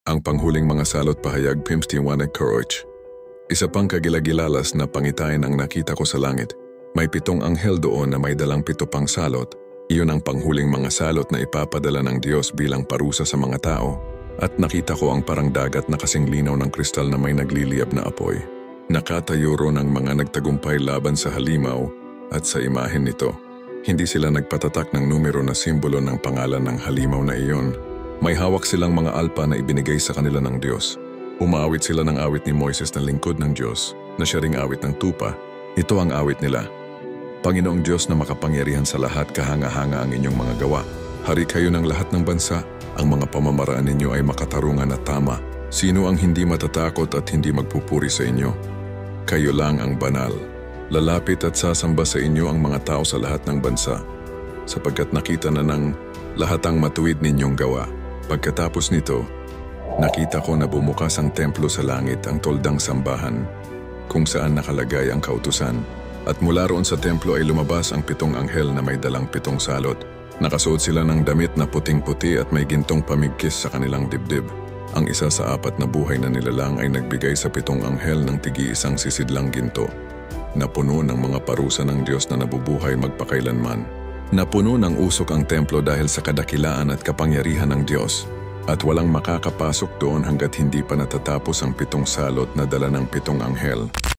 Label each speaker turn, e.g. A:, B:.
A: Ang panghuling mga salot pahayag 51 Courage. Isa pang kagilagilalas na pangitain ang nakita ko sa langit. May 7 anghel doon na may dalang 7 pang salot. Iyon ang panghuling mga salot na ipapadala ng Diyos bilang parusa sa mga tao. At nakita ko ang parang dagat na kasing linaw ng kristal na may nagliliyab na apoy. Nakatayo ron ang mga nagtagumpay laban sa halimaw at sa imahen nito. Hindi sila nagpatatak ng numero na simbolo ng pangalan ng halimaw na iyon. May hawak silang mga alpa na ibinigay sa kanila ng Diyos. Umaawit sila ng awit ni Moises na lingkod ng Diyos, na siya ring awit ng tupa. Ito ang awit nila. Panginoong Diyos na makapangyarihan sa lahat, kahanga-hanga ang inyong mga gawa. Hari kayo ng lahat ng bansa, ang mga pamamaraan ninyo ay makatarungan at tama. Sino ang hindi matatakot at hindi magpupuri sa inyo? Kayo lang ang banal. Lalapit at sasamba sa inyo ang mga tao sa lahat ng bansa, sapagkat nakita na ng lahat ang matuwid ninyong gawa. Pagkatapos nito, nakita ko na bumukas ang templo sa langit, ang toldang sambahan, kung saan nakalagay ang kautusan. At mula roon sa templo ay lumabas ang 7 anghel na may dalang 7 salot. Nakasuot sila ng damit na puting-puti at may gintong pamigkis sa kanilang dibdib. Ang isa sa 4 na buhay na nilalang ay nagbigay sa 7 anghel ng tigi-isang sisidlang ginto, na puno ng mga parusa ng Diyos na nabubuhay magpakailanman. Napuno ng usok ang templo dahil sa kadakilaan at kapangyarihan ng Diyos. At walang makakapasok doon hanggat hindi pa natatapos ang 7 salot na dala ng 7 anghel.